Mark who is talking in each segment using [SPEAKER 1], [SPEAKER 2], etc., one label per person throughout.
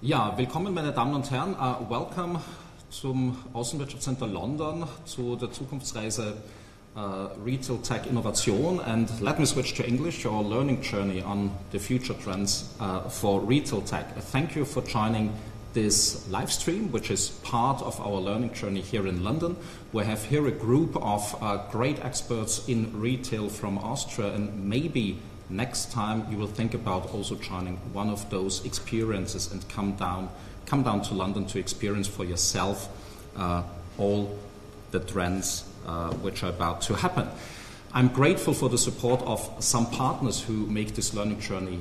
[SPEAKER 1] Ja, willkommen meine Damen und Herren. Welcome zum Außenwirtschaftscenter London zu der Zukunftsreise Retail-Tech Innovation. And let me switch to English, your learning journey on the future trends for retail tech. Thank you for joining this live stream, which is part of our learning journey here in London. We have here a group of great experts in retail from Austria, and maybe next time you will think about also joining one of those experiences and come down to London to experience for yourself all the trends which are about to happen. I'm grateful for the support of some partners who make this learning journey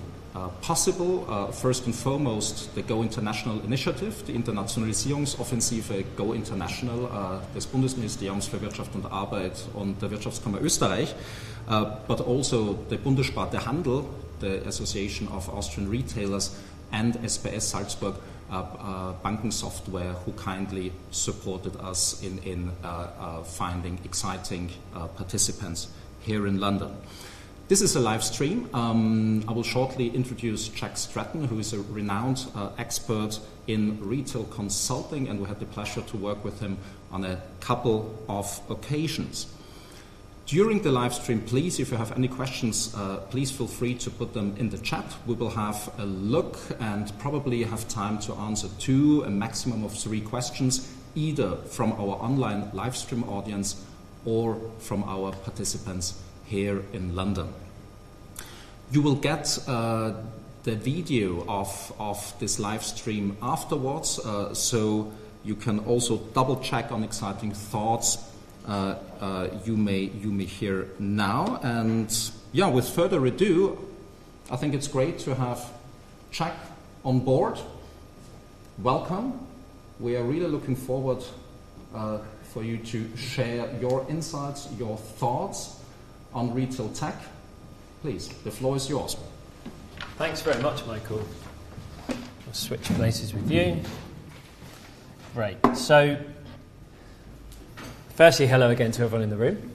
[SPEAKER 1] possible. First and foremost, the Go International Initiative, die Internationalisierungsoffensive Go International des Bundesministeriums für Wirtschaft und Arbeit und der Wirtschaftskammer Österreich, but also the Bundessparte Handel, the Association of Austrian Retailers, and SPS Salzburg Banking Software, who kindly supported us in finding exciting participants here in London. This is a live stream. I will shortly introduce Jack Stratten, who is a renowned expert in retail consulting, and we had the pleasure to work with him on a couple of occasions. During the live stream, please, if you have any questions, please feel free to put them in the chat. We will have a look and probably have time to answer 2, a maximum of 3 questions, either from our online live stream audience or from our participants here in London. You will get the video of this live stream afterwards, so you can also double check on exciting thoughts you may hear now. And yeah, with further ado, I think it's great to have Jack on board. Welcome. We are really looking forward for you to share your insights, your thoughts on retail tech. Please, the floor is yours.
[SPEAKER 2] Thanks very much, Michael. I'll switch places with you. Great. So, firstly, hello again to everyone in the room.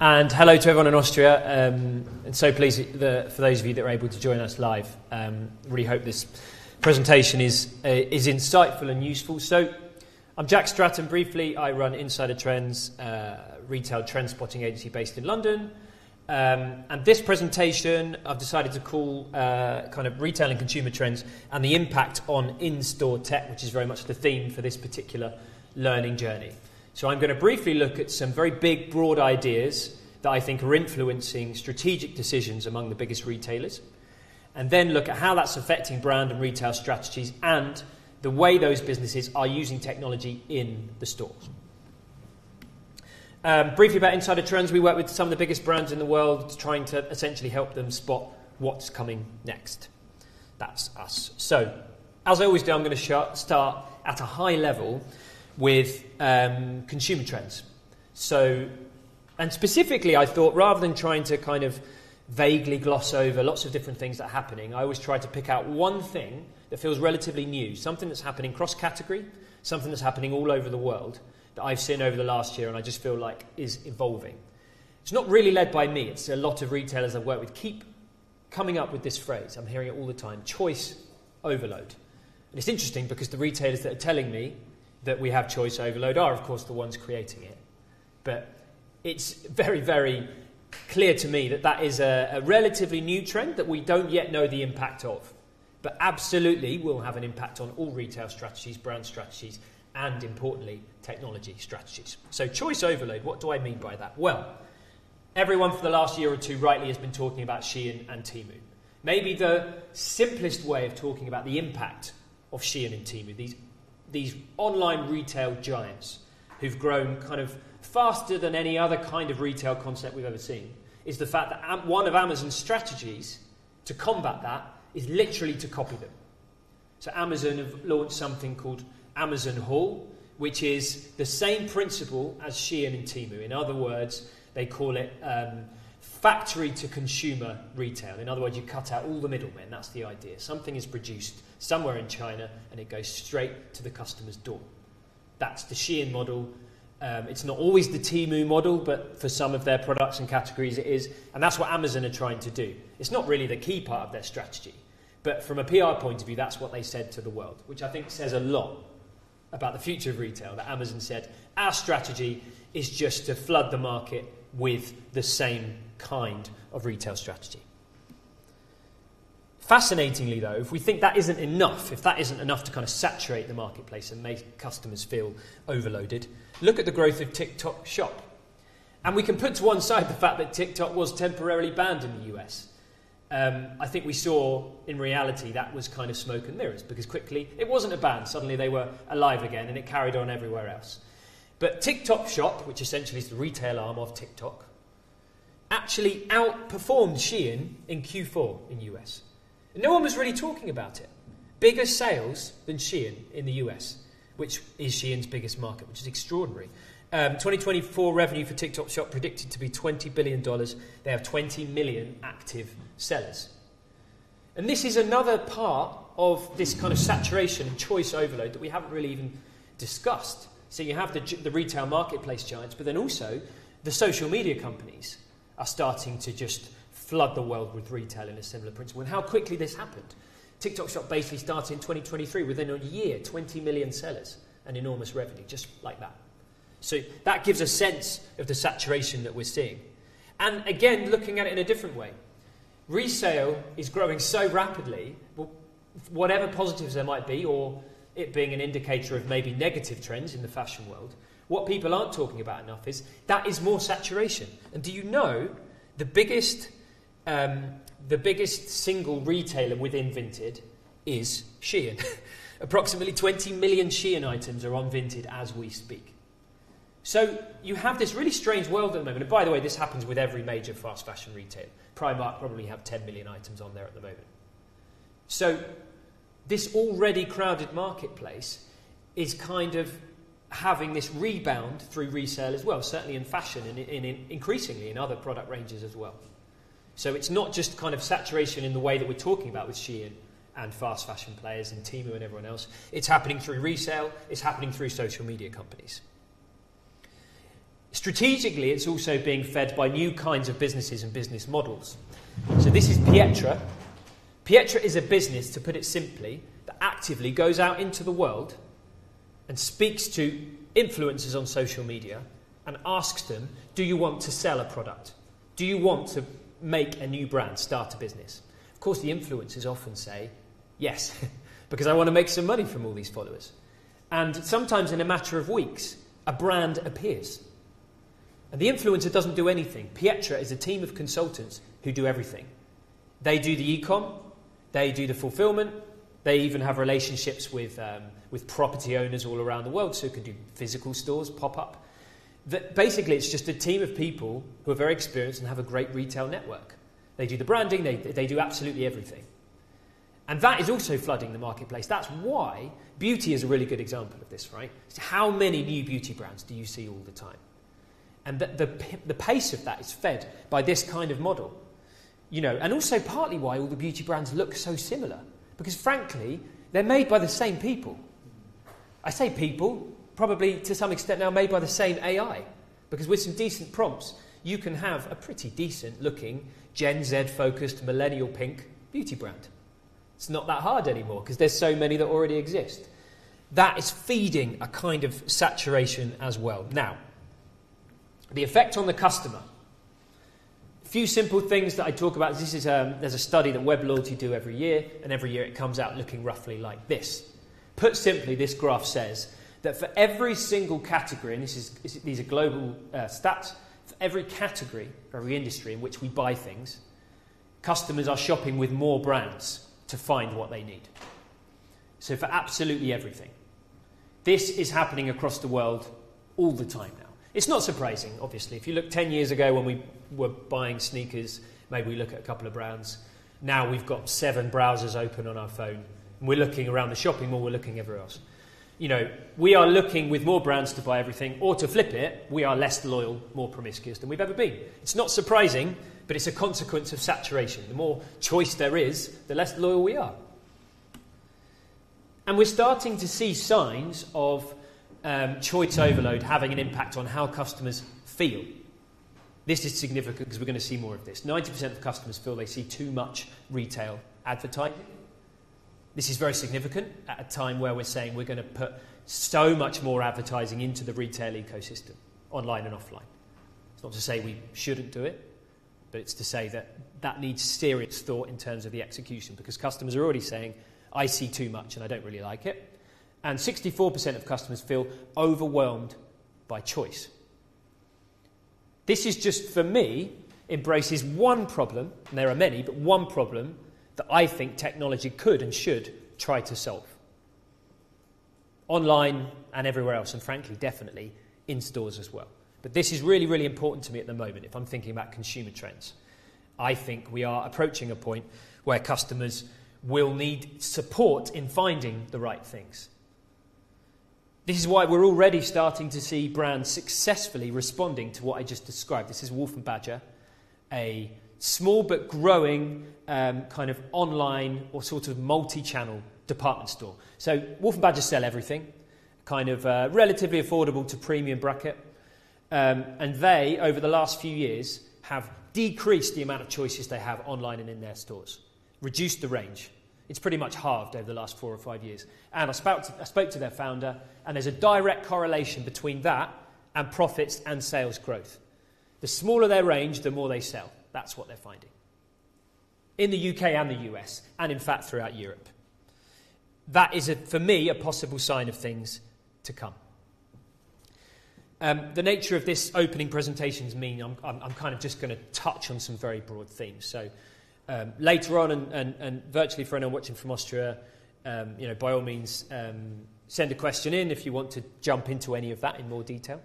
[SPEAKER 2] And hello to everyone in Austria. And so pleased for those of you that are able to join us live. Really hope this presentation is insightful and useful. So, I'm Jack Stratten. Briefly, I run Insider Trends, retail trend spotting agency based in London. And this presentation I've decided to call kind of retail and consumer trends and the impact on in-store tech, which is very much the theme for this particular learning journey. So I'm going to briefly look at some very big, broad ideas that I think are influencing strategic decisions among the biggest retailers, and then look at how that's affecting brand and retail strategies and the way those businesses are using technology in the stores. Briefly about Insider Trends, we work with some of the biggest brands in the world, trying to essentially help them spot what's coming next. That's us. So, as I always do, I'm going to start at a high level with consumer trends. So, and specifically, I thought rather than trying to kind of vaguely gloss over lots of different things that are happening, I always try to pick out one thing that feels relatively new, something that's happening cross-category, something that's happening all over the world, that I've seen over the last year and I just feel like is evolving. It's not really led by me. It's a lot of retailers I've worked with keep coming up with this phrase. I'm hearing it all the time, choice overload. And it's interesting because the retailers that are telling me that we have choice overload are, of course, the ones creating it. But it's very, very clear to me that that is a relatively new trend that we don't yet know the impact of. But absolutely will have an impact on all retail strategies, brand strategies, and importantly, technology strategies. So choice overload, what do I mean by that? Well, everyone for the last year or two rightly has been talking about Shein and Temu. Maybe the simplest way of talking about the impact of Shein and Temu, these online retail giants who've grown kind of faster than any other kind of retail concept we've ever seen, is the fact that one of Amazon's strategies to combat that is literally to copy them. So Amazon have launched something called Amazon Haul, which is the same principle as Shein and Temu. In other words, they call it factory to consumer retail. In other words, you cut out all the middlemen. That's the idea. Something is produced somewhere in China and it goes straight to the customer's door. That's the Shein model. It's not always the Temu model, but for some of their products and categories it is. And that's what Amazon are trying to do. It's not really the key part of their strategy. But from a PR point of view, that's what they said to the world, which I think says a lot about the future of retail, that Amazon said, our strategy is just to flood the market with the same kind of retail strategy. Fascinatingly, though, if we think that isn't enough, if that isn't enough to kind of saturate the marketplace and make customers feel overloaded, look at the growth of TikTok Shop. And we can put to one side the fact that TikTok was temporarily banned in the US. I think we saw, in reality, that was kind of smoke and mirrors, because quickly, it wasn't a ban. Suddenly they were alive again, and it carried on everywhere else. But TikTok Shop, which essentially is the retail arm of TikTok, actually outperformed Shein in Q4 in US. And no one was really talking about it. Bigger sales than Shein in the US, which is Shein's biggest market, which is extraordinary. 2024 revenue for TikTok Shop predicted to be $20 billion. They have 20 million active sellers. And this is another part of this kind of saturation and choice overload that we haven't really even discussed. So you have the retail marketplace giants, but then also the social media companies are starting to just flood the world with retail in a similar principle. And how quickly this happened. TikTok Shop basically started in 2023, within a year, 20 million sellers and enormous revenue, just like that. So that gives a sense of the saturation that we're seeing. And again, looking at it in a different way, resale is growing so rapidly, well, whatever positives there might be, or it being an indicator of maybe negative trends in the fashion world, what people aren't talking about enough is that is more saturation. And do you know the biggest single retailer within Vinted is Shein? Approximately 20 million Shein items are on Vinted as we speak. So you have this really strange world at the moment. And by the way, this happens with every major fast fashion retailer. Primark probably have 10 million items on there at the moment. So this already crowded marketplace is kind of having this rebound through resale as well, certainly in fashion and increasingly in other product ranges as well. So it's not just kind of saturation in the way that we're talking about with Shein and fast fashion players and Temu and everyone else. It's happening through resale. It's happening through social media companies. Strategically, it's also being fed by new kinds of businesses and business models. So this is Pietra. Pietra is a business, to put it simply, that actively goes out into the world and speaks to influencers on social media and asks them, do you want to sell a product? Do you want to make a new brand, start a business? Of course, the influencers often say, yes, because I want to make some money from all these followers. And sometimes in a matter of weeks, a brand appears. And the influencer doesn't do anything. Pietra is a team of consultants who do everything. They do the e-com, they do the fulfillment, they even have relationships with property owners all around the world, so you can do physical stores, pop-up. Basically, it's just a team of people who are very experienced and have a great retail network. They do the branding, they do absolutely everything. And that is also flooding the marketplace. That's why beauty is a really good example of this, right? So how many new beauty brands do you see all the time? And the pace of that is fed by this kind of model. You know, and also partly why all the beauty brands look so similar. Because frankly, they're made by the same people. I say people, probably to some extent now made by the same AI. Because with some decent prompts, you can have a pretty decent looking Gen Z focused millennial pink beauty brand. It's not that hard anymore because there's so many that already exist. That is feeding a kind of saturation as well. Now, the effect on the customer. A few simple things that I talk about. This is there's a study that Web Loyalty do every year, and every year it comes out looking roughly like this. Put simply, this graph says that for every single category, and these are global stats, for every category, for every industry in which we buy things, customers are shopping with more brands to find what they need. So for absolutely everything. This is happening across the world all the time now. It's not surprising, obviously. If you look 10 years ago when we were buying sneakers, maybe we look at a couple of brands. Now we've got 7 browsers open on our phone. And we're looking around the shopping mall, we're looking everywhere else. You know, we are looking with more brands to buy everything, or to flip it, we are less loyal, more promiscuous than we've ever been. It's not surprising, but it's a consequence of saturation. The more choice there is, the less loyal we are. And we're starting to see signs of choice overload having an impact on how customers feel. This is significant because we're going to see more of this. 90% of customers feel they see too much retail advertising. This is very significant at a time where we're saying we're going to put so much more advertising into the retail ecosystem, online and offline. It's not to say we shouldn't do it, but it's to say that that needs serious thought in terms of the execution, because customers are already saying, I see too much and I don't really like it. And 64% of customers feel overwhelmed by choice. This is just, for me, embraces one problem, and there are many, but one problem that I think technology could and should try to solve. Online and everywhere else, and frankly, definitely in stores as well. But this is really, really important to me at the moment if I'm thinking about consumer trends. I think we are approaching a point where customers will need support in finding the right things. This is why we're already starting to see brands successfully responding to what I just described. This is Wolf & Badger, a small but growing kind of online or sort of multi-channel department store. So Wolf & Badger sell everything, kind of relatively affordable to premium bracket. And they, over the last few years, have decreased the amount of choices they have online and in their stores, reduced the range. It's pretty much halved over the last 4 or 5 years. And I spoke to their founder, and there's a direct correlation between that and profits and sales growth. The smaller their range, the more they sell. That's what they're finding. In the UK and the US, and in fact throughout Europe. That is, for me, a possible sign of things to come. The nature of this opening presentations mean I'm kind of just going to touch on some very broad themes. So later on, and virtually for anyone watching from Austria, by all means, send a question in if you want to jump into any of that in more detail.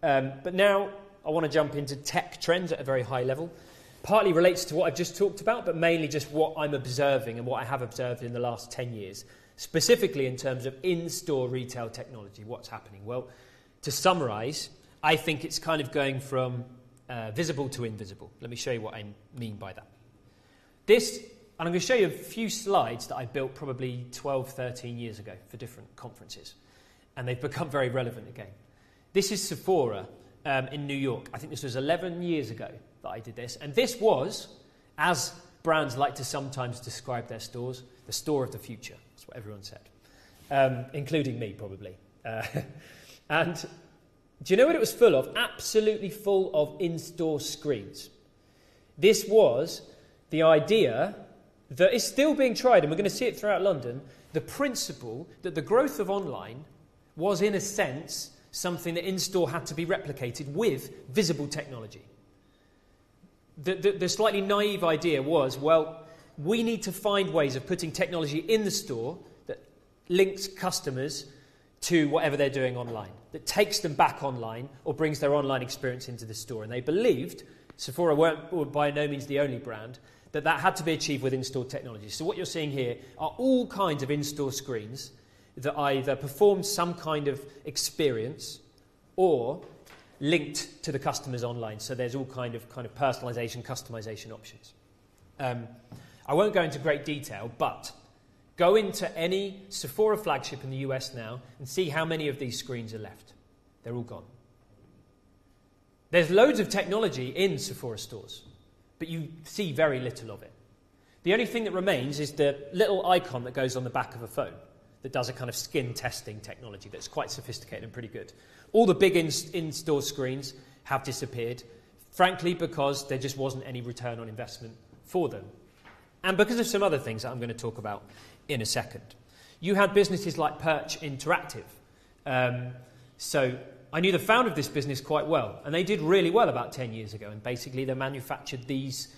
[SPEAKER 2] But now I want to jump into tech trends at a very high level. Partly relates to what I've just talked about, but mainly just what I'm observing and what I have observed in the last 10 years, specifically in terms of in-store retail technology, what's happening. Well, to summarise, I think it's kind of going from visible to invisible. Let me show you what I mean by that. And I'm going to show you a few slides that I built probably 12, 13 years ago for different conferences. And they've become very relevant again. This is Sephora in New York. I think this was 11 years ago that I did this. And this was, as brands like to sometimes describe their stores, the store of the future. That's what everyone said, including me probably. And do you know what it was full of? Absolutely full of in-store screens. This was the idea that is still being tried, and we're going to see it throughout London, the principle that the growth of online was, in a sense, something that in-store had to be replicated with visible technology. The slightly naive idea was, well, we need to find ways of putting technology in the store that links customers to whatever they're doing online, that takes them back online or brings their online experience into the store. And they believed, Sephora were by no means the only brand, that had to be achieved with in-store technology. So what you're seeing here are all kinds of in-store screens that either perform some kind of experience or linked to the customers online. So there's all kind of personalization, customization options. I won't go into great detail, but go into any Sephora flagship in the US now and see how many of these screens are left. They're all gone. There's loads of technology in Sephora stores, but you see very little of it. The only thing that remains is the little icon that goes on the back of a phone that does a kind of skin testing technology that's quite sophisticated and pretty good. All the big in-store screens have disappeared, frankly, because there just wasn't any return on investment for them. And because of some other things that I'm going to talk about in a second. You had businesses like Perch Interactive. So I knew the founder of this business quite well, and they did really well about 10 years ago. And basically they manufactured these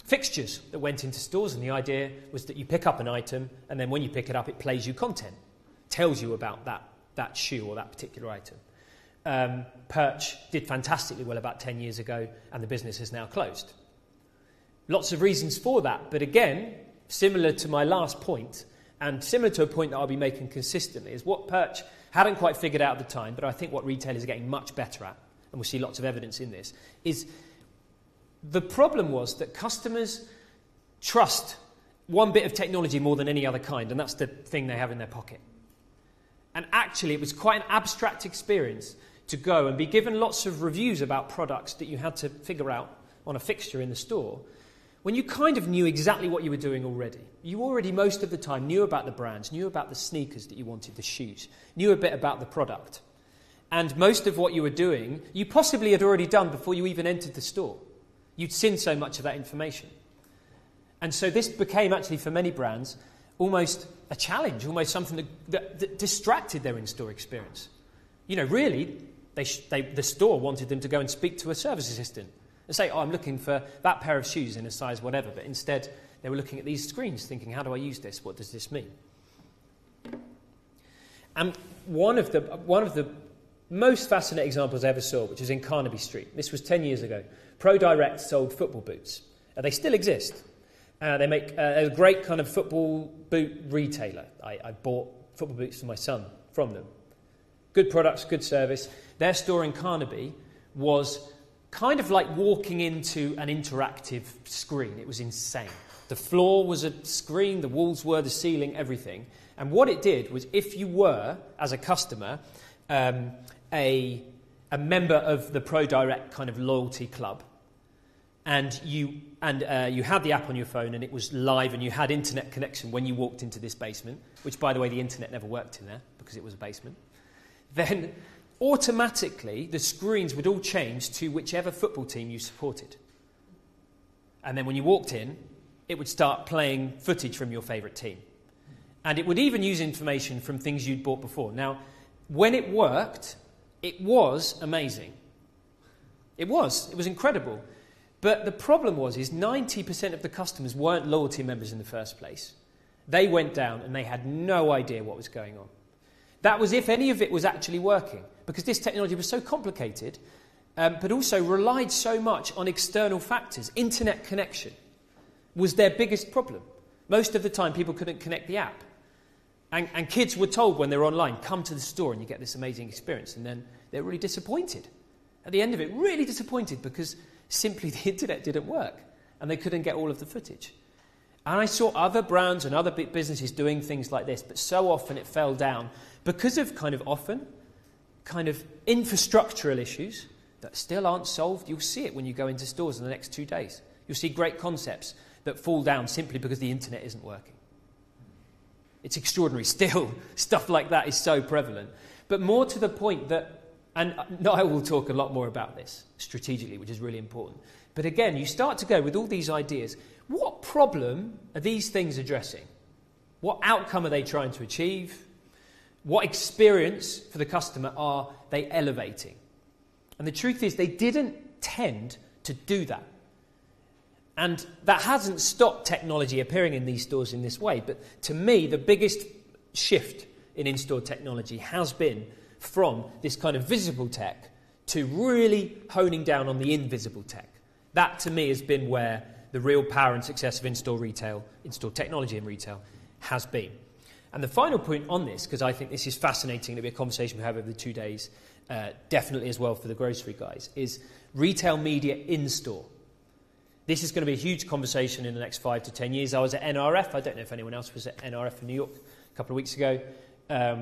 [SPEAKER 2] fixtures that went into stores, and the idea was that you pick up an item, and then when you pick it up, it plays you content, tells you about that shoe or that particular item. Perch did fantastically well about 10 years ago, and the business is now closed. Lots of reasons for that, but again, similar to my last point, and similar to a point that I'll be making consistently, is what Perch hadn't quite figured out at the time, but I think what retailers are getting much better at, and we'll see lots of evidence in this, is the problem was that customers trust one bit of technology more than any other kind, and that's the thing they have in their pocket. And actually, it was quite an abstract experience to go and be given lots of reviews about products that you had to figure out on a fixture in the store, when you kind of knew exactly what you were doing already. You already, most of the time, knew about the brands, knew about the sneakers that you wanted, the shoes, knew a bit about the product. And most of what you were doing, you possibly had already done before you even entered the store. You'd seen so much of that information. And so this became actually, for many brands, almost a challenge, almost something that distracted their in-store experience. You know, really, the store wanted them to go and speak to a service assistant and say, I'm looking for that pair of shoes in a size whatever. But instead, they were looking at these screens thinking, how do I use this? What does this mean? And one of the most fascinating examples I ever saw, which was in Carnaby Street. This was 10 years ago. ProDirect sold football boots. They still exist. They make a great kind of football boot retailer. I bought football boots for my son from them. Good products, good service. Their store in Carnaby was kind of like walking into an interactive screen. It was insane. The floor was a screen, the walls were, the ceiling, everything. And what it did was, if you were, as a customer, a member of the ProDirect kind of loyalty club, and you had the app on your phone and it was live and you had internet connection when you walked into this basement, which, by the way, the internet never worked in there because it was a basement, then automatically the screens would all change to whichever football team you supported. And then when you walked in, it would start playing footage from your favourite team. And it would even use information from things you'd bought before. Now, when it worked, it was amazing. It was incredible. But the problem is 90% of the customers weren't loyalty members in the first place. They went down and they had no idea what was going on. That was if any of it was actually working, because this technology was so complicated, but also relied so much on external factors. Internet connection was their biggest problem. Most of the time, people couldn't connect the app. And kids were told when they were online, come to the store and you get this amazing experience. And then they're really disappointed. At the end of it, really disappointed because simply the internet didn't work and they couldn't get all of the footage. And I saw other brands and other big businesses doing things like this, but so often it fell down because of kind of infrastructural issues that still aren't solved. You'll see it when you go into stores in the next 2 days. You'll see great concepts that fall down simply because the internet isn't working. It's extraordinary. Still, stuff like that is so prevalent. But more to the point that, and Niall will talk a lot more about this strategically, which is really important. But again, you start to go with all these ideas. What problem are these things addressing? What outcome are they trying to achieve? What experience for the customer are they elevating? And the truth is, they didn't tend to do that. And that hasn't stopped technology appearing in these stores in this way. But to me, the biggest shift in in-store technology has been from this kind of visible tech to really honing down on the invisible tech. That, to me, has been where the real power and success of in-store retail, in-store technology in retail, has been. And the final point on this, because I think this is fascinating, it'll be a conversation we have over the 2 days, definitely as well for the grocery guys, is retail media in-store. This is going to be a huge conversation in the next 5 to 10 years. I was at NRF. I don't know if anyone else was at NRF in New York a couple of weeks ago.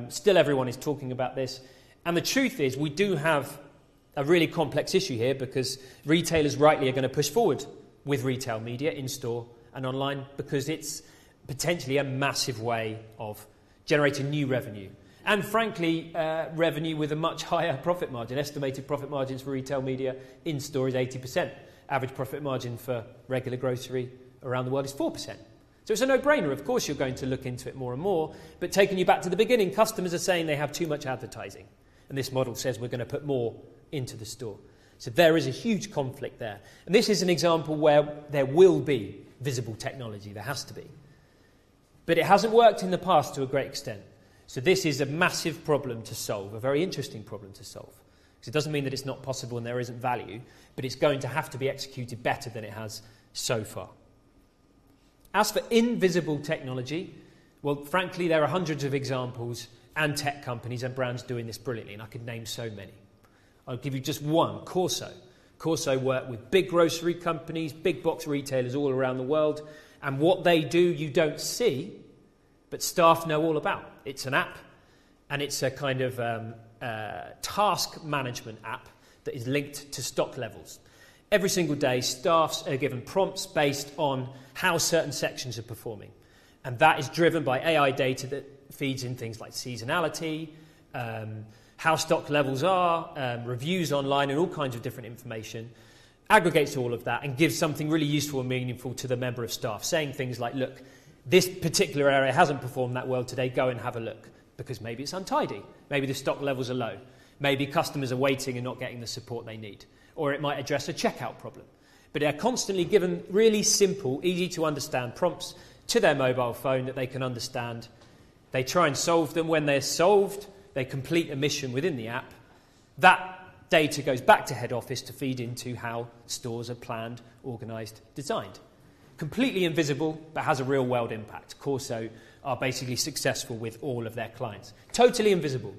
[SPEAKER 2] Still everyone is talking about this. And the truth is, we do have a really complex issue here because retailers rightly are going to push forward with retail media in-store and online because it's potentially a massive way of generating new revenue. And frankly, revenue with a much higher profit margin. Estimated profit margins for retail media in-store is 80%. Average profit margin for regular grocery around the world is 4%. So it's a no-brainer. Of course, you're going to look into it more and more. But taking you back to the beginning, customers are saying they have too much advertising. And this model says we're going to put more into the store. So there is a huge conflict there. And this is an example where there will be visible technology. There has to be. But it hasn't worked in the past to a great extent. So this is a massive problem to solve, a very interesting problem to solve. Because it doesn't mean that it's not possible and there isn't value, but it's going to have to be executed better than it has so far. As for invisible technology, well, frankly, there are hundreds of examples and tech companies and brands doing this brilliantly, and I could name so many. I'll give you just one, Corso. Corso work with big grocery companies, big box retailers all around the world, and what they do you don't see, but staff know all about. It's an app, and it's a kind of task management app that is linked to stock levels. Every single day, staffs are given prompts based on how certain sections are performing. And that is driven by AI data that feeds in things like seasonality, how stock levels are, reviews online, and all kinds of different information, aggregates all of that and gives something really useful and meaningful to the member of staff, saying things like, look, this particular area hasn't performed that well today, go and have a look, because maybe it's untidy, maybe the stock levels are low, maybe customers are waiting and not getting the support they need, or it might address a checkout problem. But they're constantly given really simple, easy to understand prompts to their mobile phone that they can understand. They try and solve them. When they're solved, they complete a mission within the app. That data goes back to head office to feed into how stores are planned, organised, designed. Completely invisible, but has a real world impact. Corso are basically successful with all of their clients. Totally invisible.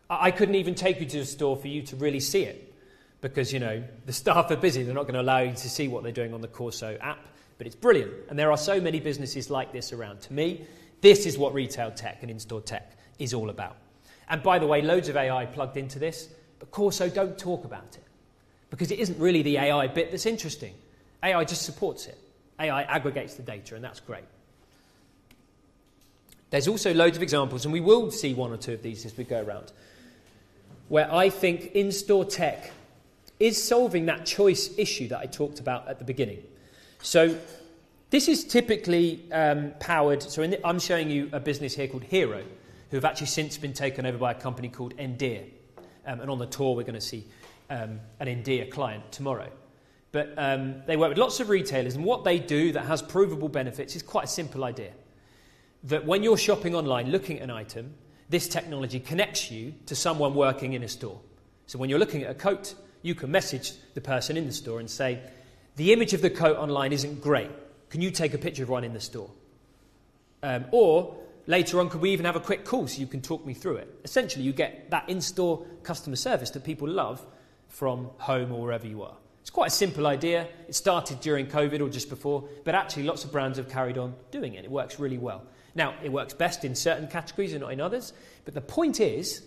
[SPEAKER 2] I couldn't even take you to the store for you to really see it, because, the staff are busy. They're not going to allow you to see what they're doing on the Corso app, but it's brilliant. And there are so many businesses like this around. To me, this is what retail tech and in-store tech is all about. And by the way, loads of AI plugged into this, but Corso don't talk about it, because it isn't really the AI bit that's interesting. AI just supports it. AI aggregates the data, and that's great. There's also loads of examples, and we will see one or two of these as we go around, where I think in-store tech is solving that choice issue that I talked about at the beginning. So this is typically powered, I'm showing you a business here called Hero, who have actually since been taken over by a company called Endear. And on the tour, we're going to see an Endear client tomorrow. But they work with lots of retailers, and what they do that has provable benefits is quite a simple idea. That when you're shopping online, looking at an item, this technology connects you to someone working in a store. So when you're looking at a coat, you can message the person in the store and say, the image of the coat online isn't great. Can you take a picture of one in the store? Or later on, could we even have a quick call so you can talk me through it? Essentially, you get that in-store customer service that people love from home or wherever you are. It's quite a simple idea. It started during COVID or just before, but actually lots of brands have carried on doing it. It works really well. Now, it works best in certain categories and not in others, but the point is,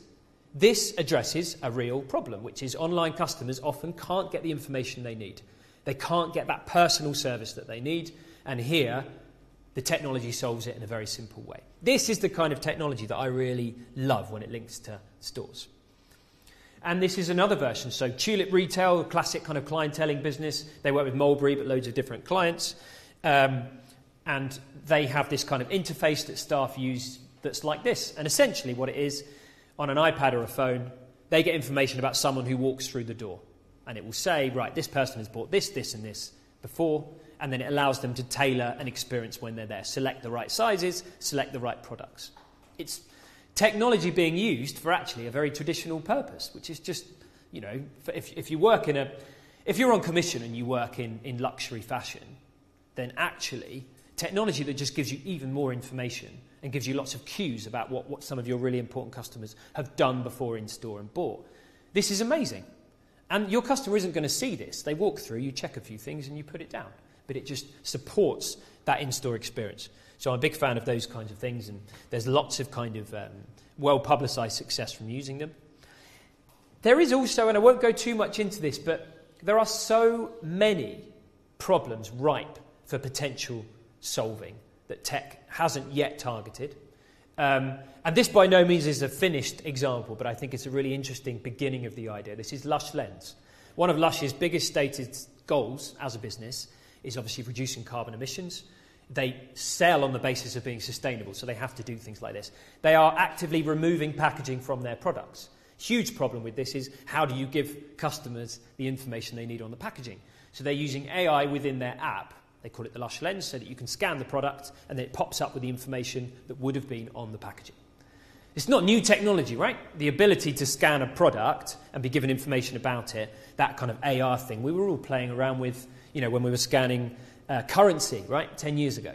[SPEAKER 2] this addresses a real problem, which is online customers often can't get the information they need. They can't get that personal service that they need, and here, the technology solves it in a very simple way. This is the kind of technology that I really love when it links to stores. And this is another version. So Tulip Retail, a classic kind of clienteling business. They work with Mulberry, but loads of different clients. And they have this kind of interface that staff use that's like this. And essentially what it is, on an iPad or a phone, they get information about someone who walks through the door. And it will say, right, this person has bought this, this, and this before. And then it allows them to tailor an experience when they're there. Select the right sizes, select the right products. It's technology being used for actually a very traditional purpose, which is just, if you work if you're on commission and you work in luxury fashion, then actually technology that just gives you even more information and gives you lots of cues about what some of your really important customers have done before in store and bought. This is amazing. And your customer isn't going to see this. They walk through, you check a few things and you put it down. But it just supports that in-store experience. So I'm a big fan of those kinds of things, and there's lots of kind of well-publicised success from using them. There is also, and I won't go too much into this, but there are so many problems ripe for potential solving that tech hasn't yet targeted. And this by no means is a finished example, but I think it's a really interesting beginning of the idea. This is Lush Lens. One of Lush's biggest stated goals as a business is obviously reducing carbon emissions. They sell on the basis of being sustainable, so they have to do things like this. They are actively removing packaging from their products. Huge problem with this is, how do you give customers the information they need on the packaging? So they're using AI within their app. They call it the Lush Lens, so that you can scan the product and then it pops up with the information that would have been on the packaging. It's not new technology, right? The ability to scan a product and be given information about it, that kind of AR thing, we were all playing around with, when we were scanning currency, right, 10 years ago.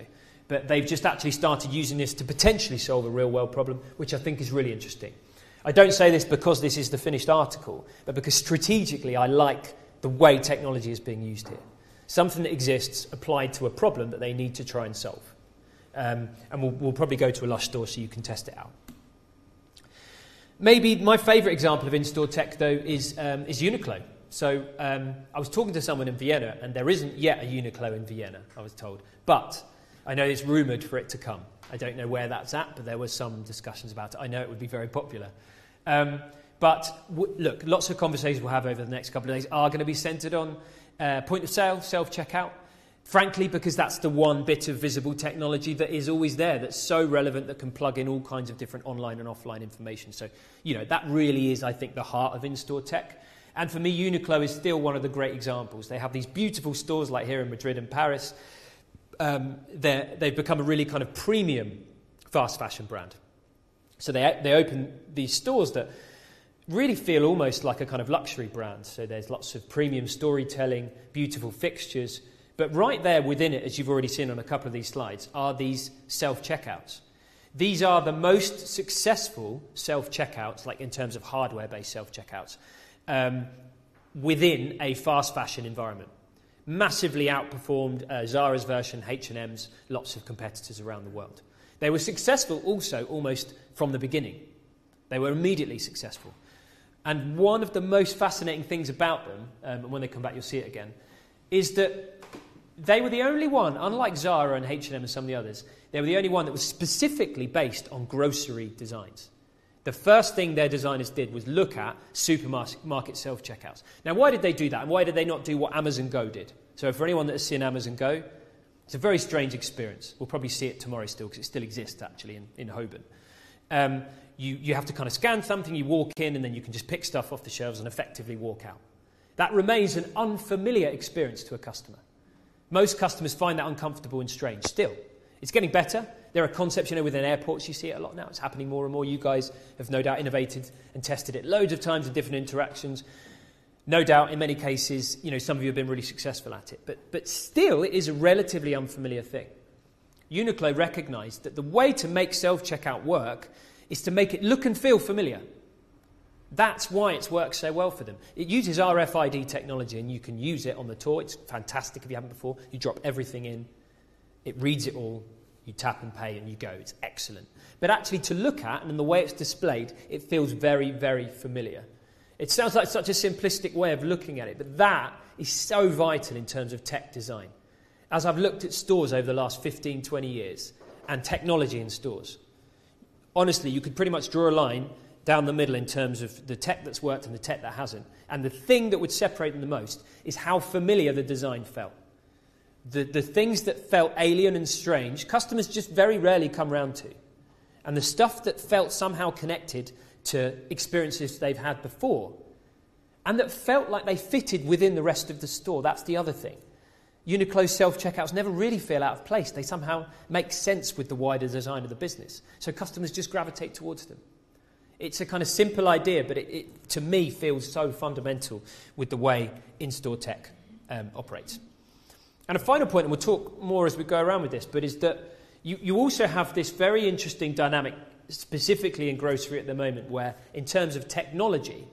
[SPEAKER 2] But they've just actually started using this to potentially solve a real-world problem, which I think is really interesting. I don't say this because this is the finished article, but because strategically I like the way technology is being used here. Something that exists applied to a problem that they need to try and solve. And we'll probably go to a Lush store so you can test it out. Maybe my favourite example of in-store tech, though, is Uniqlo. So I was talking to someone in Vienna, and there isn't yet a Uniqlo in Vienna, I was told. But I know it's rumoured for it to come. I don't know where that's at, but there were some discussions about it. I know it would be very popular. Look, lots of conversations we'll have over the next couple of days are going to be centred on point of sale, self-checkout. Frankly, because that's the one bit of visible technology that is always there, that's so relevant, that can plug in all kinds of different online and offline information. So, that really is, I think, the heart of in-store tech. And for me, Uniqlo is still one of the great examples. They have these beautiful stores like here in Madrid and Paris. They've become a really kind of premium fast fashion brand. So they open these stores that really feel almost like a kind of luxury brand. So there's lots of premium storytelling, beautiful fixtures. But right there within it, as you've already seen on a couple of these slides, are these self-checkouts. These are the most successful self-checkouts, like in terms of hardware-based self-checkouts, within a fast fashion environment. Massively outperformed Zara's version, H&M's, lots of competitors around the world. They were successful also almost from the beginning. They were immediately successful. And one of the most fascinating things about them, and when they come back you'll see it again, is that they were the only one, unlike Zara and H&M and some of the others, they were the only one that was specifically based on grocery designs. The first thing their designers did was look at supermarket self-checkouts. Now, why did they do that? And why did they not do what Amazon Go did? So for anyone that has seen Amazon Go, it's a very strange experience. We'll probably see it tomorrow still, because it still exists, actually, in Holborn. You have to kind of scan something, you walk in, and then you can just pick stuff off the shelves and effectively walk out. That remains an unfamiliar experience to a customer. Most customers find that uncomfortable and strange. Still, it's getting better. There are concepts, within airports, you see it a lot now. It's happening more and more. You guys have no doubt innovated and tested it loads of times in different interactions. No doubt, in many cases, some of you have been really successful at it. But still, it is a relatively unfamiliar thing. Uniqlo recognised that the way to make self-checkout work is to make it look and feel familiar. That's why it's worked so well for them. It uses RFID technology, and you can use it on the tour. It's fantastic if you haven't before. You drop everything in. It reads it all. You tap and pay, and you go. It's excellent. But actually, to look at, and the way it's displayed, it feels very, very familiar. It sounds like such a simplistic way of looking at it, but that is so vital in terms of tech design. As I've looked at stores over the last 15, 20 years, and technology in stores, honestly, you could pretty much draw a line down the middle in terms of the tech that's worked and the tech that hasn't. And the thing that would separate them the most is how familiar the design felt. The things that felt alien and strange, customers just very rarely come round to. And the stuff that felt somehow connected to experiences they've had before, and that felt like they fitted within the rest of the store, that's the other thing. Uniqlo's self-checkouts never really feel out of place. They somehow make sense with the wider design of the business. So customers just gravitate towards them. It's a kind of simple idea, but it to me, feels so fundamental with the way in-store tech operates. And a final point, and we'll talk more as we go around with this, but is that you also have this very interesting dynamic, specifically in grocery at the moment, where in terms of technology,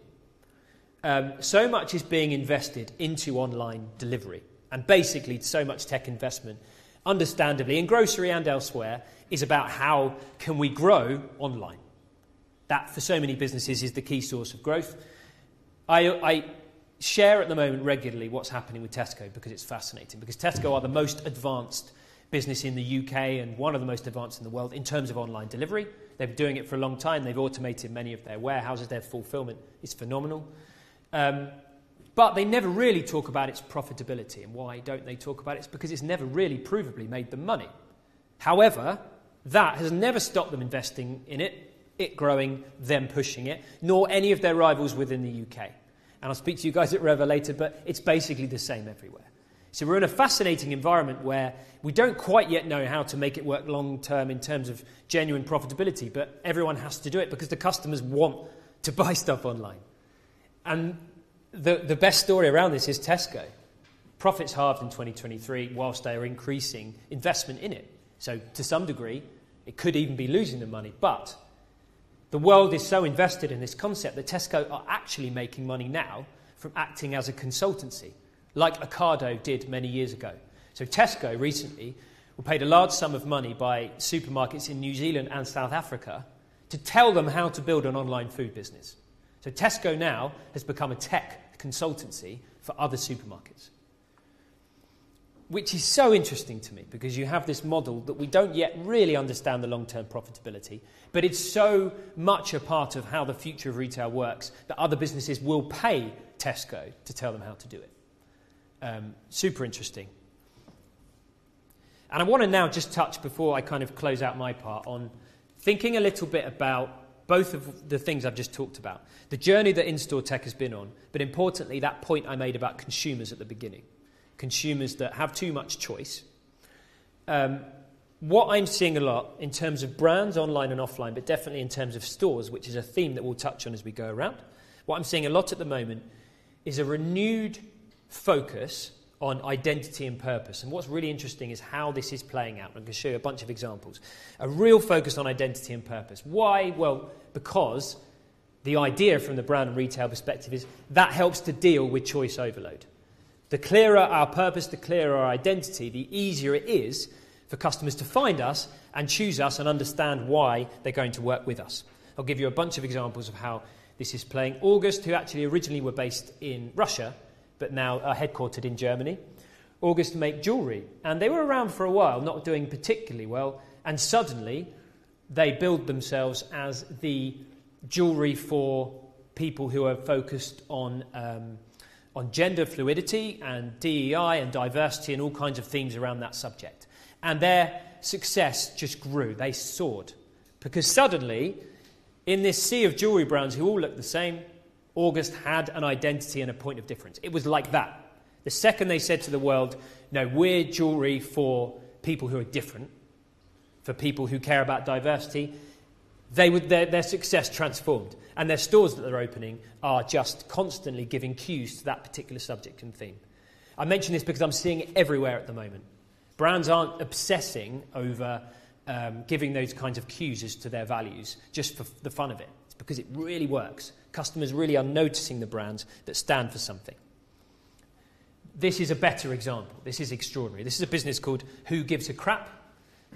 [SPEAKER 2] so much is being invested into online delivery. And basically, so much tech investment, understandably, in grocery and elsewhere, is about how can we grow online. That, for so many businesses, is the key source of growth. I share at the moment regularly what's happening with Tesco, because it's fascinating. Because Tesco are the most advanced business in the UK and one of the most advanced in the world in terms of online delivery. They've been doing it for a long time. They've automated many of their warehouses. Their fulfillment is phenomenal. But they never really talk about its profitability. And why don't they talk about it? It's because it's never really provably made them money. However, that has never stopped them investing in it growing, them pushing it, nor any of their rivals within the UK. And I'll speak to you guys at Reva later, but it's basically the same everywhere. So we're in a fascinating environment where we don't quite yet know how to make it work long-term in terms of genuine profitability, but everyone has to do it because the customers want to buy stuff online. And the best story around this is Tesco. Profits halved in 2023 whilst they are increasing investment in it. So to some degree, it could even be losing them money. But the world is so invested in this concept that Tesco are actually making money now from acting as a consultancy, like Ocado did many years ago. So Tesco recently were paid a large sum of money by supermarkets in New Zealand and South Africa to tell them how to build an online food business. So Tesco now has become a tech consultancy for other supermarkets. Which is so interesting to me, because you have this model that we don't yet really understand the long-term profitability, but it's so much a part of how the future of retail works that other businesses will pay Tesco to tell them how to do it. Super interesting. And I want to now just touch, before I kind of close out my part, on thinking a little bit about both of the things I've just talked about. The journey that in-store tech has been on, but importantly, that point I made about consumers at the beginning. Consumers that have too much choice. What I'm seeing a lot in terms of brands, online and offline, but definitely in terms of stores, which is a theme that we'll touch on as we go around, what I'm seeing a lot at the moment is a renewed focus on identity and purpose. And what's really interesting is how this is playing out. I'm going to show you a bunch of examples. A real focus on identity and purpose. Why? Well, because the idea from the brand and retail perspective is that helps to deal with choice overload. The clearer our purpose, the clearer our identity, the easier it is for customers to find us and choose us and understand why they're going to work with us. I'll give you a bunch of examples of how this is playing. August, who actually originally were based in Russia, but now are headquartered in Germany. August make jewellery, and they were around for a while, not doing particularly well, and suddenly they build themselves as the jewellery for people who are focused on gender fluidity and DEI and diversity and all kinds of themes around that subject. And their success just grew. They soared. Because suddenly, in this sea of jewellery brands who all look the same, August had an identity and a point of difference. It was like that. The second they said to the world, no, we're jewellery for people who are different, for people who care about diversity, their success transformed. And their stores that they're opening are just constantly giving cues to that particular subject and theme. I mention this because I'm seeing it everywhere at the moment. Brands aren't obsessing over giving those kinds of cues as to their values just for the fun of it. It's because it really works. Customers really are noticing the brands that stand for something. This is a better example. This is extraordinary. This is a business called Who Gives a Crap,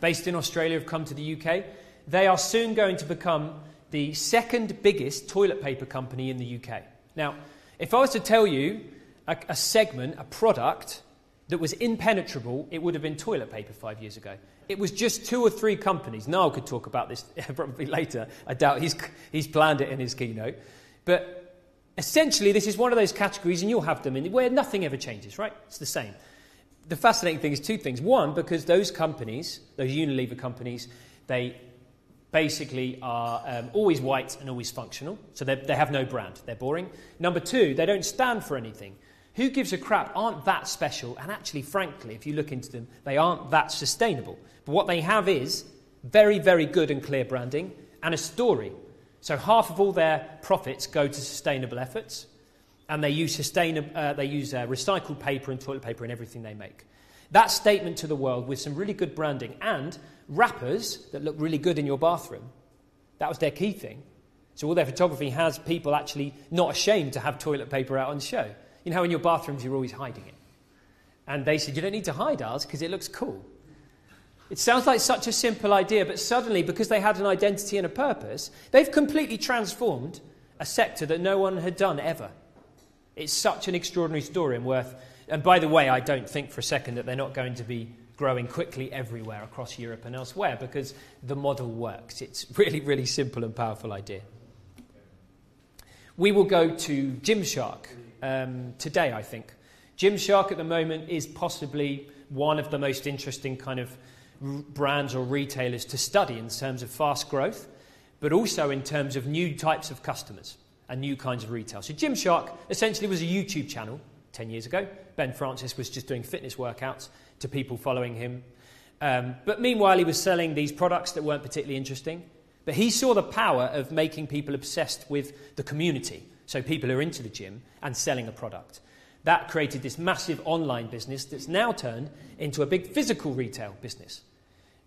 [SPEAKER 2] based in Australia, have come to the UK. They are soon going to become the second biggest toilet paper company in the UK. Now, if I was to tell you a segment, a product that was impenetrable, it would have been toilet paper 5 years ago. It was just 2 or 3 companies. Niall could talk about this probably later. I doubt he's planned it in his keynote. But essentially, this is one of those categories, and you'll have them in where nothing ever changes, right? It's the same. The fascinating thing is 2 things. One, because those companies, those Unilever companies, they basically are always white and always functional. So they have no brand. They're boring. Number 2, they don't stand for anything. Who Gives a Crap aren't that special, and actually, frankly, if you look into them, they aren't that sustainable. But what they have is very, very good and clear branding and a story. So half of all their profits go to sustainable efforts, and they use recycled paper and toilet paper in everything they make. That statement to the world with some really good branding and wrappers that look really good in your bathroom, that was their key thing. So all their photography has people actually not ashamed to have toilet paper out on show. You know how in your bathrooms you're always hiding it. And they said, you don't need to hide ours because it looks cool. It sounds like such a simple idea, but suddenly, because they had an identity and a purpose, they've completely transformed a sector that no one had done ever. It's such an extraordinary story and worth... And by the way, I don't think for a second that they're not going to be growing quickly everywhere across Europe and elsewhere, because the model works. It's really, really simple and powerful idea. We will go to Gymshark today, I think. Gymshark at the moment is possibly one of the most interesting kind of brands or retailers to study in terms of fast growth, but also in terms of new types of customers and new kinds of retail. So Gymshark essentially was a YouTube channel 10 years ago. Ben Francis was just doing fitness workouts to people following him. But meanwhile, he was selling these products that weren't particularly interesting. But he saw the power of making people obsessed with the community, so people who are into the gym, and selling a product. That created this massive online business that's now turned into a big physical retail business.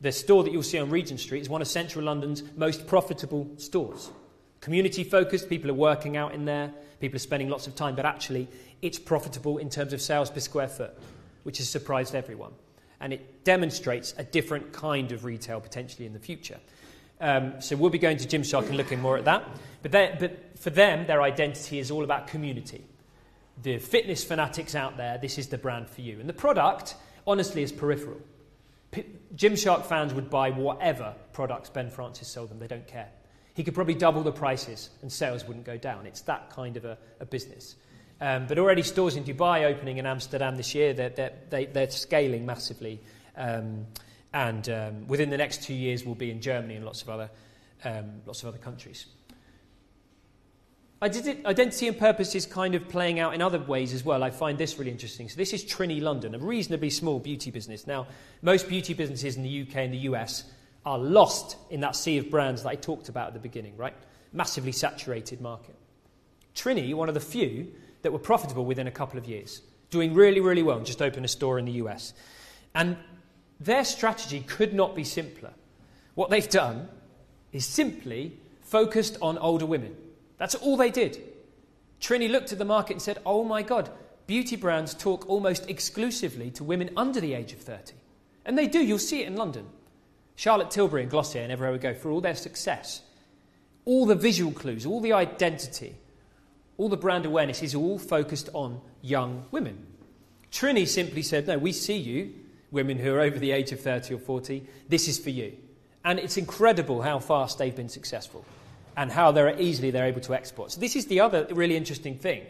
[SPEAKER 2] The store that you'll see on Regent Street is one of central London's most profitable stores. Community-focused, people are working out in there, people are spending lots of time, but actually it's profitable in terms of sales per square foot, which has surprised everyone. And it demonstrates a different kind of retail potentially in the future. So we'll be going to Gymshark and looking more at that. But for them, their identity is all about community. the fitness fanatics out there, this is the brand for you. And the product, honestly, is peripheral. Gymshark fans would buy whatever products Ben Francis sold them. They don't care. He could probably double the prices and sales wouldn't go down. It's that kind of a business. But already stores in Dubai opening in Amsterdam this year, they're scaling massively. And within the next 2 years will be in Germany and lots of other countries. Identity and purpose is kind of playing out in other ways as well. I find this really interesting. So this is Trini London, a reasonably small beauty business. Now, most beauty businesses in the UK and the US are lost in that sea of brands that I talked about at the beginning, right? Massively saturated market. Trini, one of the few that were profitable within a couple of years, doing really, really well, and just opened a store in the US. And their strategy could not be simpler. What they've done is simply focused on older women. That's all they did. Trini looked at the market and said, oh my God, beauty brands talk almost exclusively to women under the age of 30. And they do, you'll see it in London. Charlotte Tilbury and Glossier and everywhere we go, for all their success, all the visual clues, all the identity, all the brand awareness is all focused on young women. Trini simply said, no, we see you, women who are over the age of 30 or 40, this is for you. And it's incredible how fast they've been successful and how they're able to export. So this is the other really interesting thing,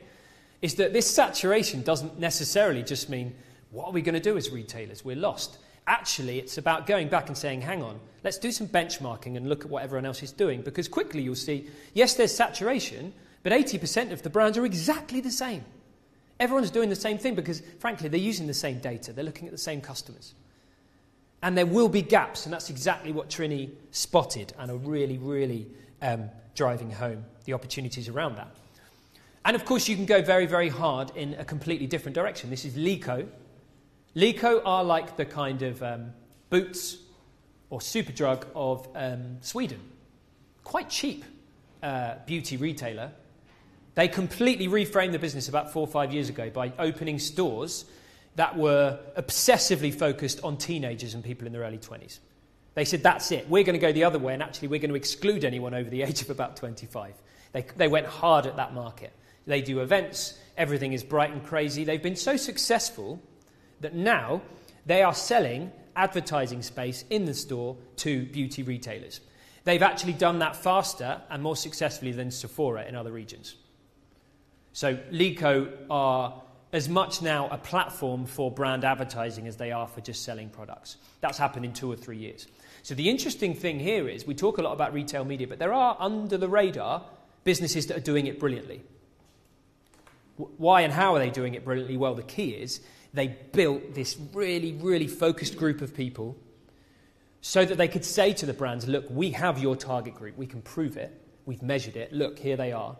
[SPEAKER 2] is that this saturation doesn't necessarily just mean, what are we going to do as retailers? We're lost. Actually, it's about going back and saying, hang on, let's do some benchmarking and look at what everyone else is doing, because quickly you'll see, yes, there's saturation, but 80% of the brands are exactly the same. Everyone's doing the same thing because, frankly, they're using the same data. They're looking at the same customers. And there will be gaps, and that's exactly what Trini spotted and are really, really driving home the opportunities around that. And, of course, you can go very, very hard in a completely different direction. This is Lyko. Lyko are like the kind of Boots or Superdrug of Sweden. Quite cheap beauty retailer. They completely reframed the business about 4 or 5 years ago by opening stores that were obsessively focused on teenagers and people in their early 20s. They said, that's it. We're going to go the other way, and actually we're going to exclude anyone over the age of about 25. They went hard at that market. They do events. Everything is bright and crazy. They've been so successful that now they are selling advertising space in the store to beauty retailers. They've actually done that faster and more successfully than Sephora in other regions. So Lyko are as much now a platform for brand advertising as they are for just selling products. That's happened in 2 or 3 years. So the interesting thing here is we talk a lot about retail media, but there are under the radar businesses that are doing it brilliantly. Why and how are they doing it brilliantly? Well, the key is they built this really, really focused group of people so that they could say to the brands, look, we have your target group. We can prove it. We've measured it. Look, here they are.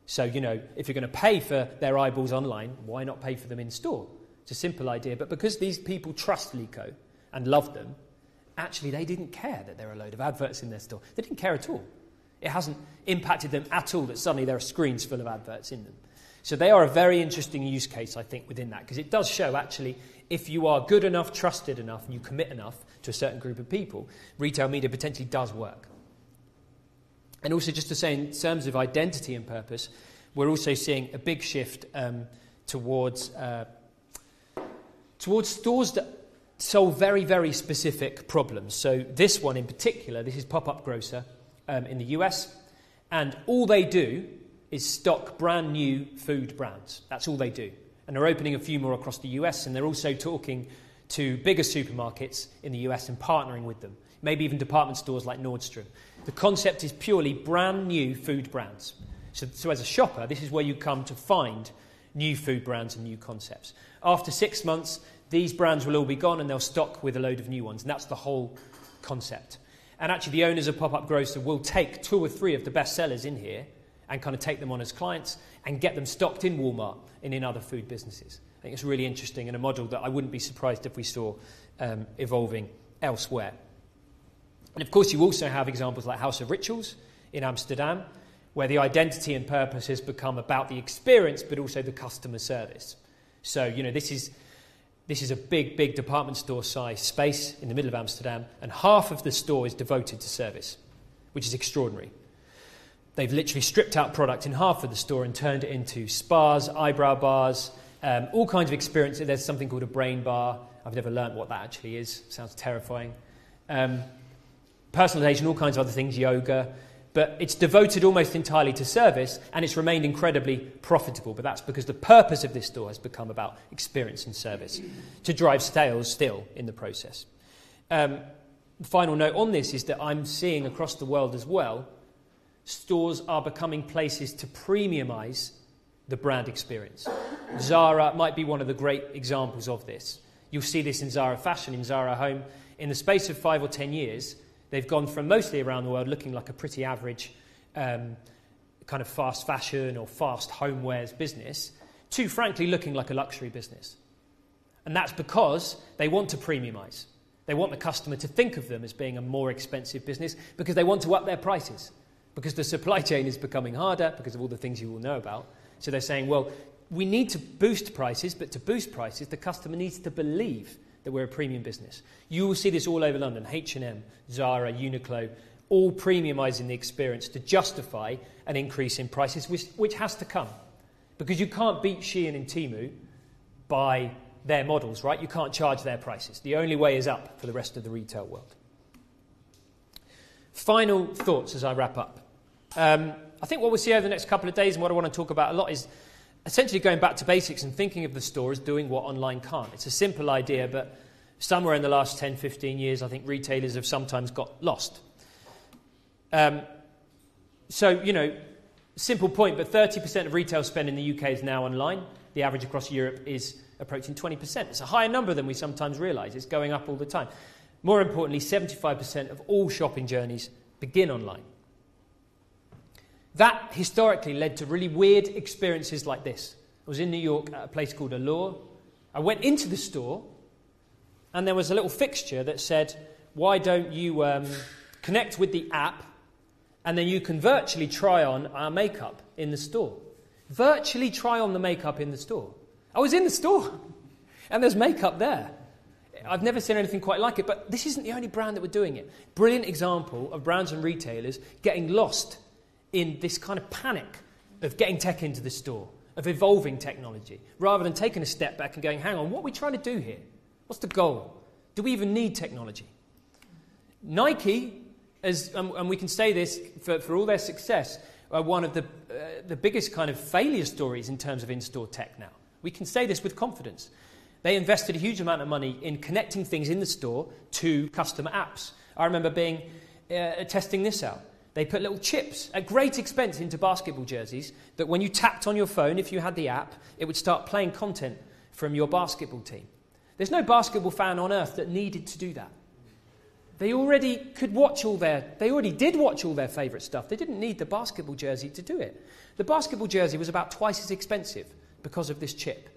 [SPEAKER 2] So, if you're going to pay for their eyeballs online, why not pay for them in store? It's a simple idea. But because these people trust Lyko and love them, actually they didn't care that there are a load of adverts in their store. They didn't care at all. It hasn't impacted them at all that suddenly there are screens full of adverts in them. So they are a very interesting use case, I think, within that, because it does show, actually, if you are good enough, trusted enough, and you commit enough to a certain group of people, retail media potentially does work. And also, just to say, in terms of identity and purpose, we're also seeing a big shift towards stores that solve very, very specific problems. So this one in particular, this is Pop-Up Grocer in the US, and all they do is stock brand new food brands. That's all they do. And they're opening a few more across the US, and they're also talking to bigger supermarkets in the US and partnering with them, maybe even department stores like Nordstrom. The concept is purely brand new food brands. So as a shopper, this is where you come to find new food brands and new concepts. After 6 months, these brands will all be gone and they'll stock with a load of new ones. And that's the whole concept. And actually, the owners of Pop-Up Grocer will take 2 or 3 of the best sellers in here and kind of take them on as clients and get them stocked in Walmart and in other food businesses. I think it's really interesting and a model that I wouldn't be surprised if we saw evolving elsewhere. And of course, you also have examples like House of Rituals in Amsterdam, where the identity and purpose has become about the experience, but also the customer service. So, this is a big, big department store size space in the middle of Amsterdam, and half of the store is devoted to service, which is extraordinary. They've literally stripped out product in half of the store and turned it into spas, eyebrow bars, all kinds of experiences. There's something called a brain bar. I've never learnt what that actually is. Sounds terrifying. Personalization, all kinds of other things, yoga. But it's devoted almost entirely to service, and it's remained incredibly profitable. But that's because the purpose of this store has become about experience and service, to drive sales still in the process. The final note on this is that I'm seeing across the world as well, stores are becoming places to premiumize the brand experience. Zara might be one of the great examples of this. You'll see this in Zara Fashion, in Zara Home. In the space of 5 or 10 years, they've gone from mostly around the world looking like a pretty average kind of fast fashion or fast homewares business to, frankly, looking like a luxury business. And that's because they want to premiumize. They want the customer to think of them as being a more expensive business because they want to up their prices, because the supply chain is becoming harder because of all the things you all know about. So they're saying, well, we need to boost prices, but to boost prices, the customer needs to believe that we're a premium business. You will see this all over London, H&M, Zara, Uniqlo, all premiumising the experience to justify an increase in prices, which has to come. Because you can't beat Shein and Temu by their models, right? You can't charge their prices. The only way is up for the rest of the retail world. Final thoughts as I wrap up. I think what we'll see over the next couple of days and what I want to talk about a lot is essentially going back to basics and thinking of the store as doing what online can't. It's a simple idea, but somewhere in the last 10, 15 years, I think retailers have sometimes got lost. Simple point, but 30% of retail spend in the UK is now online. The average across Europe is approaching 20%. It's a higher number than we sometimes realise. It's going up all the time. More importantly, 75% of all shopping journeys begin online. That historically led to really weird experiences like this. I was in New York at a place called Allure. I went into the store and there was a little fixture that said, why don't you connect with the app and then you can virtually try on our makeup in the store. Virtually try on the makeup in the store. I was in the store and there's makeup there. I've never seen anything quite like it, but this isn't the only brand that were doing it. Brilliant example of brands and retailers getting lost in this kind of panic of getting tech into the store, of evolving technology, rather than taking a step back and going, hang on, what are we trying to do here? What's the goal? Do we even need technology? Nike, and we can say this for all their success, are one of the biggest kind of failure stories in terms of in-store tech now. We can say this with confidence. They invested a huge amount of money in connecting things in the store to customer apps. I remember testing this out. They put little chips at great expense into basketball jerseys that when you tapped on your phone, if you had the app, it would start playing content from your basketball team. There's no basketball fan on earth that needed to do that. They already did watch all their favourite stuff. They didn't need the basketball jersey to do it. The basketball jersey was about twice as expensive because of this chip.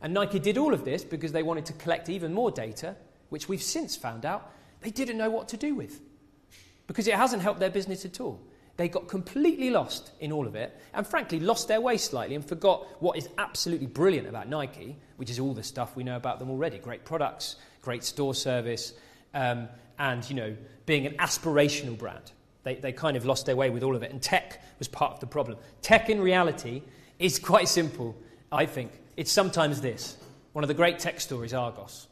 [SPEAKER 2] And Nike did all of this because they wanted to collect even more data, which we've since found out they didn't know what to do with. Because it hasn't helped their business at all. They got completely lost in all of it and frankly lost their way slightly and forgot what is absolutely brilliant about Nike, which is all the stuff we know about them already. Great products, great store service, and being an aspirational brand. They kind of lost their way with all of it, and tech was part of the problem. Tech in reality is quite simple, I think. It's sometimes this. One of the great tech stories, Argos.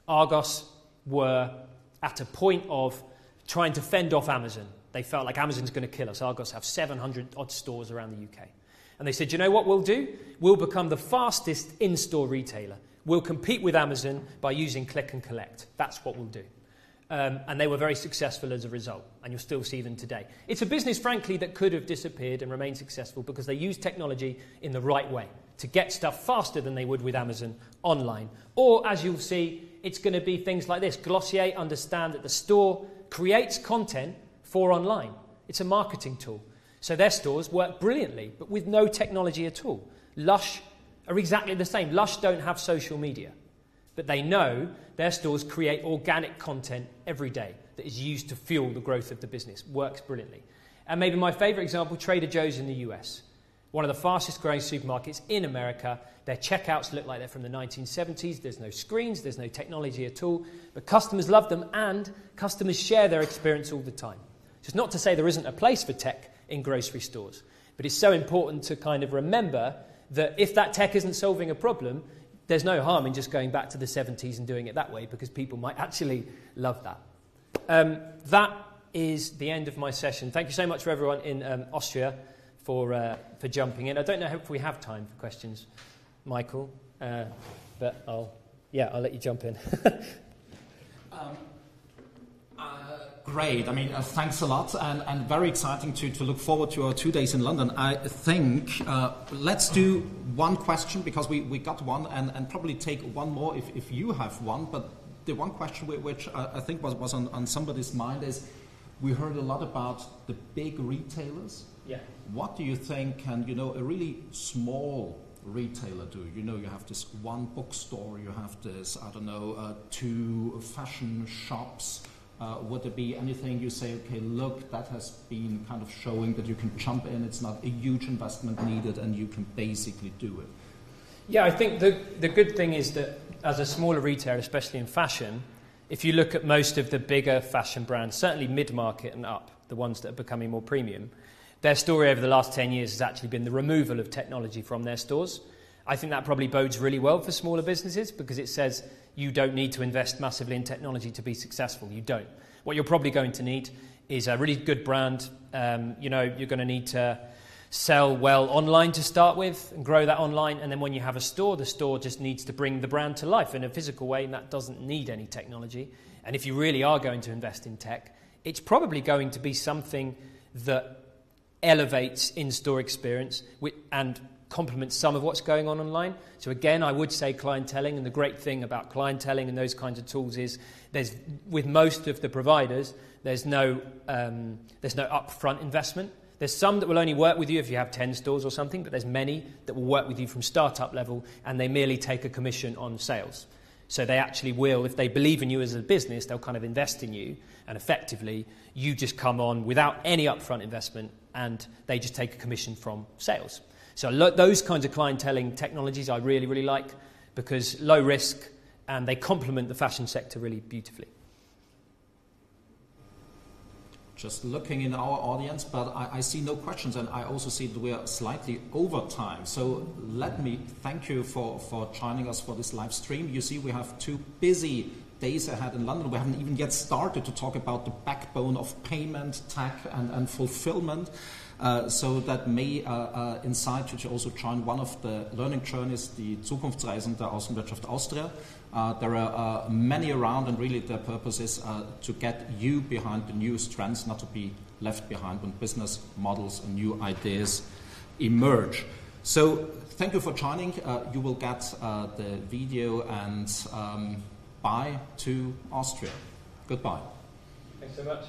[SPEAKER 2] Argos were at a point of trying to fend off Amazon. They felt like Amazon's going to kill us. Argos have 700-odd stores around the UK. And they said, you know what we'll do? We'll become the fastest in-store retailer. We'll compete with Amazon by using click and collect. That's what we'll do. And they were very successful as a result, and you'll still see them today. It's a business, frankly, that could have disappeared and remained successful because they used technology in the right way to get stuff faster than they would with Amazon online. Or, as you'll see, it's going to be things like this. Glossier understand that the store creates content for online. It's a marketing tool. So their stores work brilliantly, but with no technology at all. Lush are exactly the same. Lush don't have social media, but they know their stores create organic content every day that is used to fuel the growth of the business. Works brilliantly. And maybe my favorite example, Trader Joe's in the US. One of the fastest growing supermarkets in America. Their checkouts look like they're from the 1970s. There's no screens, there's no technology at all. But customers love them and customers share their experience all the time. So it's not to say there isn't a place for tech in grocery stores. But it's so important to kind of remember that if that tech isn't solving a problem, there's no harm in just going back to the 70s and doing it that way, because people might actually love that. That is the end of my session. Thank you so much for everyone in Austria for jumping in. I don't know if we have time for questions, Michael, but I'll let you jump in.
[SPEAKER 1] Great. I mean, thanks a lot, and very exciting to look forward to our 2 days in London. I think let's do one question, because we got one, and probably take one more if you have one. But the one question which I think was on somebody's mind is, we heard a lot about the big retailers.
[SPEAKER 2] Yeah.
[SPEAKER 1] What do you think can, a really small retailer do? You have this one bookstore, you have this, 2 fashion shops. Would there be anything you say, okay, look, that has been kind of showing that you can jump in, it's not a huge investment needed, and you can basically do it?
[SPEAKER 2] Yeah, I think the good thing is that as a smaller retailer, especially in fashion, if you look at most of the bigger fashion brands, certainly mid-market and up, the ones that are becoming more premium, their story over the last 10 years has actually been the removal of technology from their stores. I think that probably bodes really well for smaller businesses, because it says you don't need to invest massively in technology to be successful. You don't. What you're probably going to need is a really good brand. You're going to need to sell well online to start with and grow that online. And then when you have a store, the store just needs to bring the brand to life in a physical way, and that doesn't need any technology. And if you really are going to invest in tech, it's probably going to be something that elevates in-store experience and complements some of what's going on online. So again, I would say clienteling, and the great thing about clienteling and those kinds of tools is with most of the providers, there's no upfront investment. There's some that will only work with you if you have 10 stores or something, but there's many that will work with you from startup level, and they merely take a commission on sales. So they actually will, if they believe in you as a business, they'll kind of invest in you, and effectively you just come on without any upfront investment, and they just take a commission from sales. So those kinds of clienteling technologies I really, really like, because low risk, and they complement the fashion sector really beautifully.
[SPEAKER 1] Just looking in our audience, but I see no questions, and I also see that we are slightly over time. So let me thank you for joining us for this live stream. You see, we have 2 busy days ahead in London. We haven't even yet started to talk about the backbone of payment, tech, and fulfillment. So that may incite you to also join one of the learning journeys, the Zukunftsreisen der Außenwirtschaft Austria. There are many around, and really their purpose is to get you behind the newest trends, not to be left behind when business models and new ideas emerge. So thank you for joining. You will get the video, and bye to Austria. Goodbye.
[SPEAKER 2] Thanks so much.